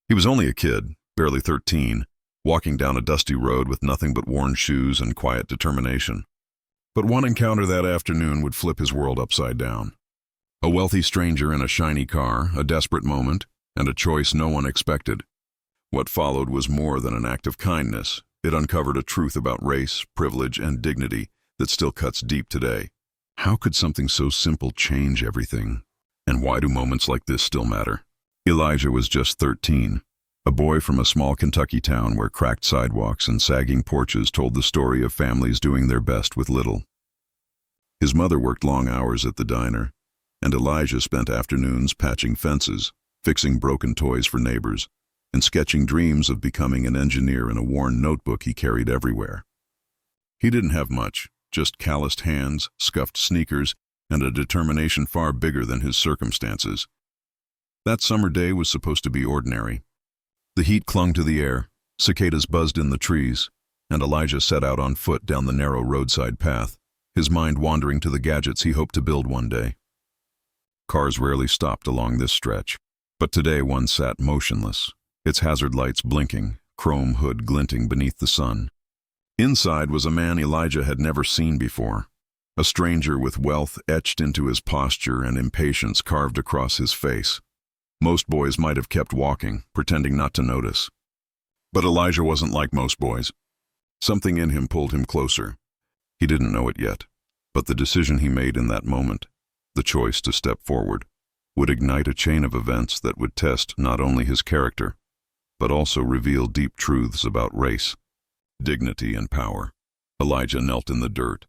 He was only a kid, barely 13, walking down a dusty road with nothing but worn shoes and quiet determination. But one encounter that afternoon would flip his world upside down. A wealthy stranger in a shiny car, a desperate moment, and a choice no one expected. What followed was more than an act of kindness. It uncovered a truth about race, privilege, and dignity that still cuts deep today. How could something so simple change everything? And why do moments like this still matter? Elijah was just 13, a boy from a small Kentucky town where cracked sidewalks and sagging porches told the story of families doing their best with little. His mother worked long hours at the diner, and Elijah spent afternoons patching fences, fixing broken toys for neighbors, and sketching dreams of becoming an engineer in a worn notebook he carried everywhere. He didn't have much, just calloused hands, scuffed sneakers, and a determination far bigger than his circumstances. That summer day was supposed to be ordinary. The heat clung to the air, cicadas buzzed in the trees, and Elijah set out on foot down the narrow roadside path, his mind wandering to the gadgets he hoped to build one day. Cars rarely stopped along this stretch, but today one sat motionless, its hazard lights blinking, chrome hood glinting beneath the sun. Inside was a man Elijah had never seen before, a stranger with wealth etched into his posture and impatience carved across his face. Most boys might have kept walking, pretending not to notice. But Elijah wasn't like most boys. Something in him pulled him closer. He didn't know it yet, but the decision he made in that moment, the choice to step forward, would ignite a chain of events that would test not only his character, but also reveal deep truths about race, dignity, and power. Elijah knelt in the dirt,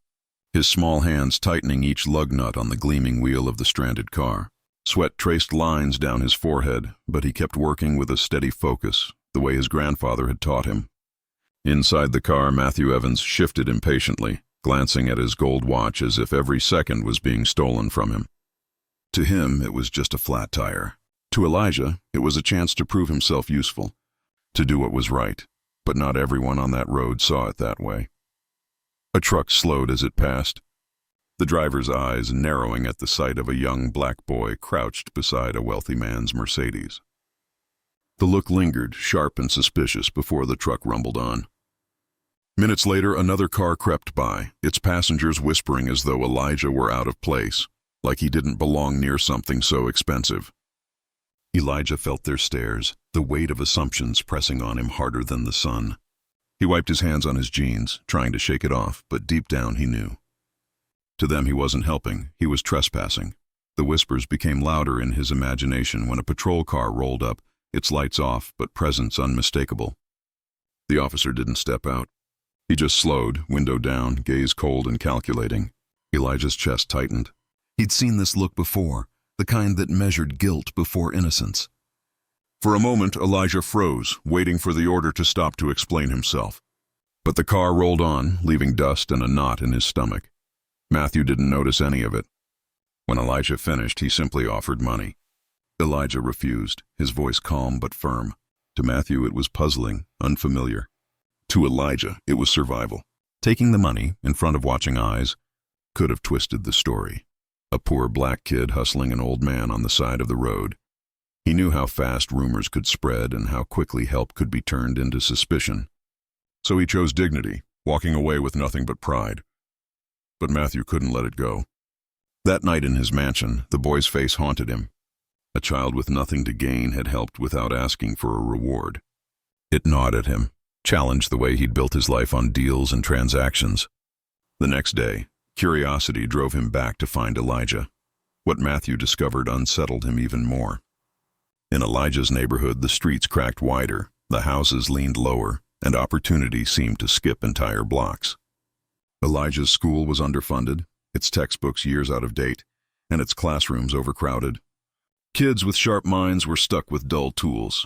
his small hands tightening each lug nut on the gleaming wheel of the stranded car. Sweat traced lines down his forehead, but he kept working with a steady focus, the way his grandfather had taught him. Inside the car, Matthew Evans shifted impatiently, glancing at his gold watch as if every second was being stolen from him. To him, it was just a flat tire. To Elijah, it was a chance to prove himself useful, to do what was right, but not everyone on that road saw it that way. A truck slowed as it passed, the driver's eyes narrowing at the sight of a young black boy crouched beside a wealthy man's Mercedes. The look lingered, sharp and suspicious, before the truck rumbled on. Minutes later, another car crept by, its passengers whispering as though Elijah were out of place, like he didn't belong near something so expensive. Elijah felt their stares, the weight of assumptions pressing on him harder than the sun. He wiped his hands on his jeans, trying to shake it off, but deep down he knew. To them he wasn't helping, he was trespassing. The whispers became louder in his imagination when a patrol car rolled up, its lights off but presence unmistakable. The officer didn't step out. He just slowed, window down, gaze cold and calculating. Elijah's chest tightened. He'd seen this look before, the kind that measured guilt before innocence. For a moment, Elijah froze, waiting for the order to stop to explain himself. But the car rolled on, leaving dust and a knot in his stomach. Matthew didn't notice any of it. When Elijah finished, he simply offered money. Elijah refused, his voice calm but firm. To Matthew, it was puzzling, unfamiliar. To Elijah, it was survival. Taking the money, in front of watching eyes, could have twisted the story. A poor black kid hustling an old man on the side of the road. He knew how fast rumors could spread and how quickly help could be turned into suspicion. So he chose dignity, walking away with nothing but pride. But Matthew couldn't let it go. That night in his mansion, the boy's face haunted him. A child with nothing to gain had helped without asking for a reward. It gnawed at him, challenged the way he'd built his life on deals and transactions. The next day, curiosity drove him back to find Elijah. What Matthew discovered unsettled him even more. In Elijah's neighborhood, the streets cracked wider, the houses leaned lower, and opportunity seemed to skip entire blocks. Elijah's school was underfunded, its textbooks years out of date, and its classrooms overcrowded. Kids with sharp minds were stuck with dull tools.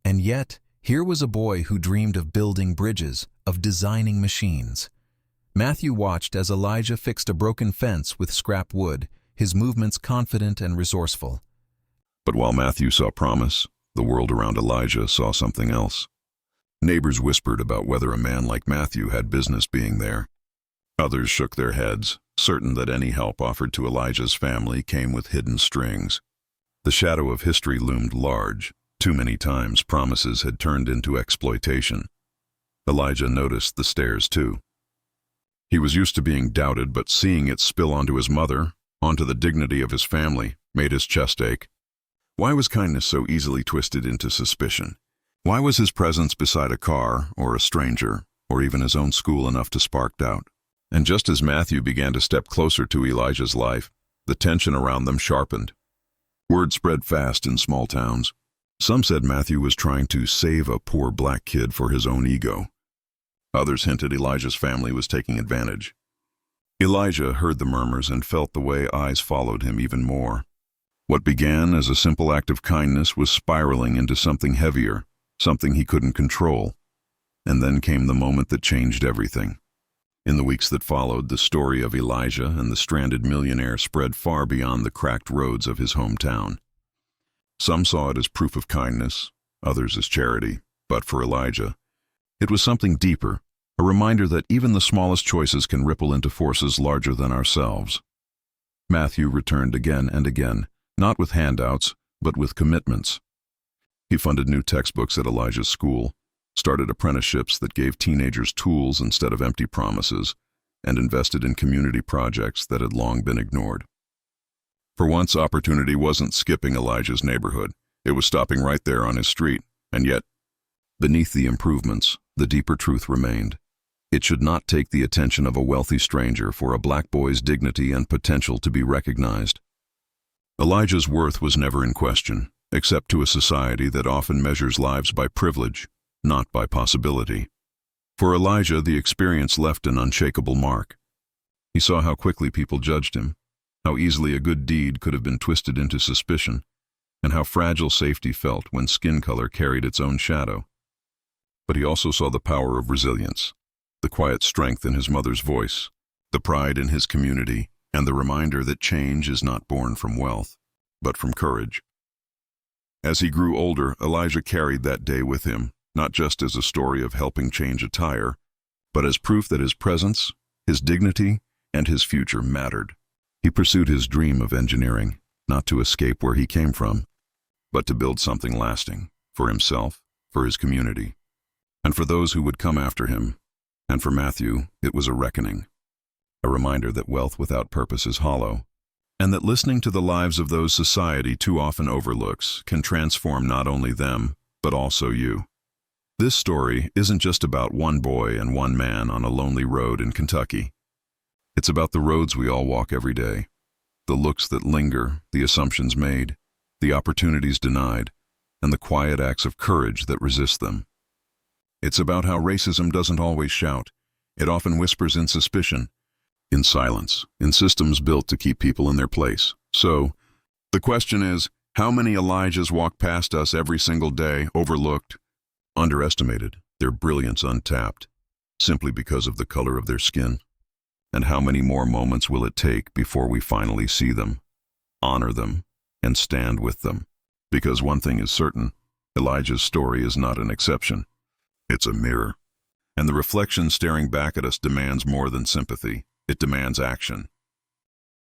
And yet, here was a boy who dreamed of building bridges, of designing machines. Matthew watched as Elijah fixed a broken fence with scrap wood, his movements confident and resourceful. But while Matthew saw promise, the world around Elijah saw something else. Neighbors whispered about whether a man like Matthew had business being there. Others shook their heads, certain that any help offered to Elijah's family came with hidden strings. The shadow of history loomed large, Too many times promises had turned into exploitation. Elijah noticed the stares too. He was used to being doubted, but seeing it spill onto his mother, onto the dignity of his family, made his chest ache. Why was kindness so easily twisted into suspicion? Why was his presence beside a car, or a stranger, or even his own school enough to spark doubt? And just as Matthew began to step closer to Elijah's life, the tension around them sharpened. Word spread fast in small towns. Some said Matthew was trying to save a poor black kid for his own ego. Others hinted Elijah's family was taking advantage. Elijah heard the murmurs and felt the way eyes followed him even more. What began as a simple act of kindness was spiraling into something heavier, something he couldn't control. And then came the moment that changed everything. In the weeks that followed, the story of Elijah and the stranded millionaire spread far beyond the cracked roads of his hometown. Some saw it as proof of kindness, others as charity, but for Elijah, it was something deeper, a reminder that even the smallest choices can ripple into forces larger than ourselves. Matthew returned again and again, not with handouts, but with commitments. He funded new textbooks at Elijah's school, started apprenticeships that gave teenagers tools instead of empty promises, and invested in community projects that had long been ignored. For once, opportunity wasn't skipping Elijah's neighborhood. It was stopping right there on his street, and yet, beneath the improvements, the deeper truth remained. It should not take the attention of a wealthy stranger for a black boy's dignity and potential to be recognized. Elijah's worth was never in question, except to a society that often measures lives by privilege, not by possibility. For Elijah, the experience left an unshakable mark. He saw how quickly people judged him, how easily a good deed could have been twisted into suspicion, and how fragile safety felt when skin color carried its own shadow. But he also saw the power of resilience, the quiet strength in his mother's voice, the pride in his community, and the reminder that change is not born from wealth, but from courage. As he grew older, Elijah carried that day with him, not just as a story of helping change a tire, but as proof that his presence, his dignity, and his future mattered. He pursued his dream of engineering, not to escape where he came from, but to build something lasting, for himself, for his community, and for those who would come after him. And for Matthew, it was a reckoning, a reminder that wealth without purpose is hollow, and that listening to the lives of those society too often overlooks can transform not only them, but also you. This story isn't just about one boy and one man on a lonely road in Kentucky. It's about the roads we all walk every day, the looks that linger, the assumptions made, the opportunities denied, and the quiet acts of courage that resist them. It's about how racism doesn't always shout. It often whispers in suspicion, in silence, in systems built to keep people in their place. So, the question is, how many Elijahs walk past us every single day, overlooked, underestimated, their brilliance untapped, simply because of the color of their skin? And how many more moments will it take before we finally see them, honor them, and stand with them? Because one thing is certain, Elijah's story is not an exception. It's a mirror. And the reflection staring back at us demands more than sympathy. It demands action.